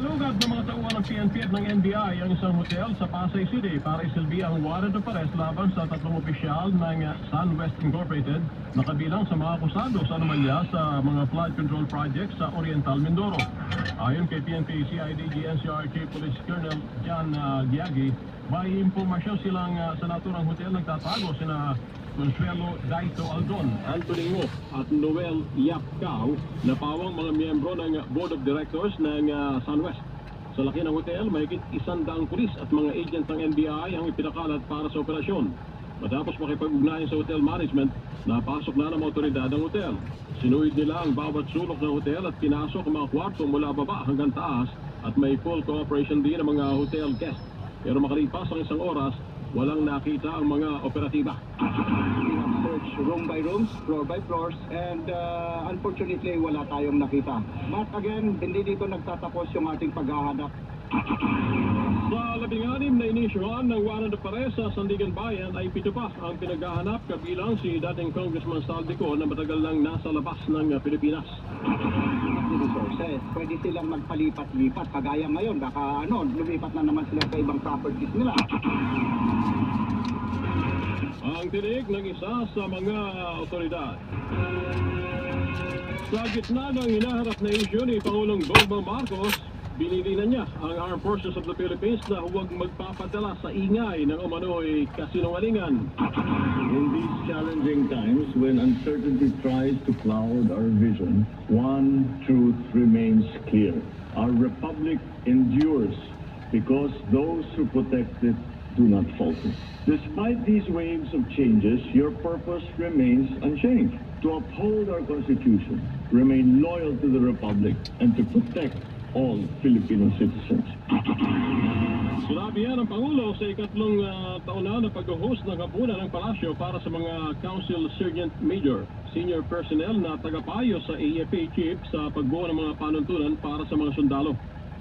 Inalugad ng mga tauhan ng PNP at ng NBI ang isang hotel sa Pasay City para isilbi ang warrant of arrest laban sa tatlong opisyal ng SunWest Incorporated na kabilang sa mga akusado sa anomalya sa mga flood control projects sa Oriental Mindoro. Ayon kay PNP CIDG NCR Chief Police Colonel John Giagi, may impormasyon silang sa naturang hotel nagtatago sina Consuelo Daito Aldon, Anthony Mo at Noel Yapcao na pawang mga miyembro ng Board of Directors ng SunWest. Sa laki ng hotel, mahigit 100 pulis at mga agent ng NBI ang ipinakalat para sa operasyon. Matapos makipag-ugnayan sa hotel management, napasok na ng otoridad ang hotel. Sinuid nila ang bawat sulok ng hotel at pinasok ang mga kwarto mula baba hanggang taas at may full cooperation din ng mga hotel guests. Pero makalipas ang isang oras, walang nakita ang mga operatiba. We have searched room by rooms, floor by floors, and unfortunately wala tayong nakita. But again, hindi dito nagtatapos yung ating paghahanap. Sa 16 na inisyuhan ng warrant of arrest sa Sandigan Bayan ay 7 pa ang pinaghahanap kabilang si dating Congressman Saldico na matagal nang nasa labas ng Pilipinas. Resources, pwede silang magpalipat-lipat. Kagaya ngayon, baka lumipat na naman sila sa ibang properties nila. Ang tinig ng isa sa mga otoridad. Sa gitna ng hinaharap na isyu ni Pangulong Bongbong Marcos, binilinan niya ang Armed Forces of the Philippines na huwag magpapadala sa ingay ng umano'y kasinungalingan. In these challenging times, when uncertainty tries to cloud our vision, one truth remains clear. Our republic endures because those who protect it do not falter. Despite these waves of changes, your purpose remains unchanged: to uphold our Constitution, remain loyal to the Republic, and to protect all Filipino citizens. Sinabi yan ng Pangulo sa ikatlong taon na pag-host ng hapunan ng palasyo para sa mga Council Sergeant Major, senior personnel na tagapayo sa AFP Chief sa pagbuo ng mga panuntunan para sa mga sundalo.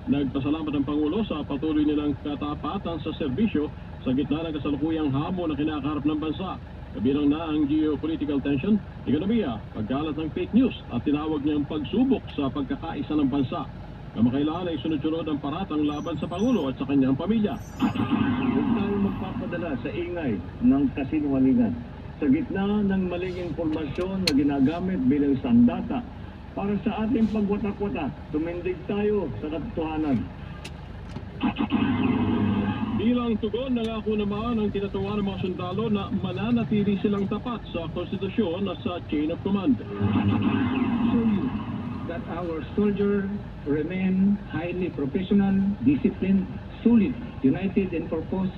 Nagpasalamat ang Pangulo sa patuloy nilang katapatan sa serbisyo sa gitna ng kasalukuyang hamon na kinakaharap ng bansa. Kabilang na ang geopolitical tension, ekonomiya, pagkalat ng fake news at tinawag niyang pagsubok sa pagkakaisa ng bansa. Kamakailangan ay sunod-sunod ang paratang laban sa Pangulo at sa kanyang pamilya. Huwag tayo magpapadala sa ingay ng kasinungalingan sa gitna ng maling impormasyon na ginagamit bilang sandata para sa ating pagwatak-watak. Tumindig tayo sa katotohanan. Bilang tugon, nangako naman ang tinatawa ng mga sundalo na mananatili silang tapat sa konstitusyon at sa chain of command. That our soldiers remain highly professional, disciplined, solid, united in purpose.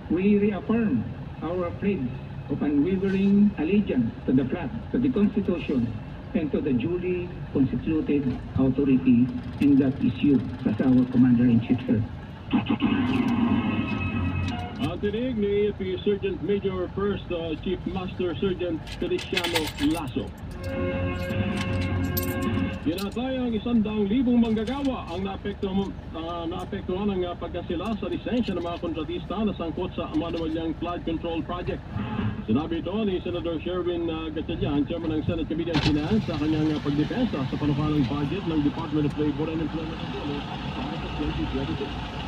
We reaffirm our pledge of unwavering allegiance to the flag, to the Constitution, and to the duly constituted authority in that issue as our Commander-in-Chief, sir. Ang tinig ni AFP Sergeant Major First Chief Master Sergeant Feliciano Lasso. Ginatay ang 100,000 manggagawa ang naapektuhan ng pagkasila sa lisensya ng mga kontratista na sangkot sa anomalyang flood control project. Sinabi ito ni Senator Sherwin Gatchalian, Chairman ng Senate Committee on Finance, sa kanyang pagdepensa sa panukalang budget ng Department of Labor and Employment para sa 2026.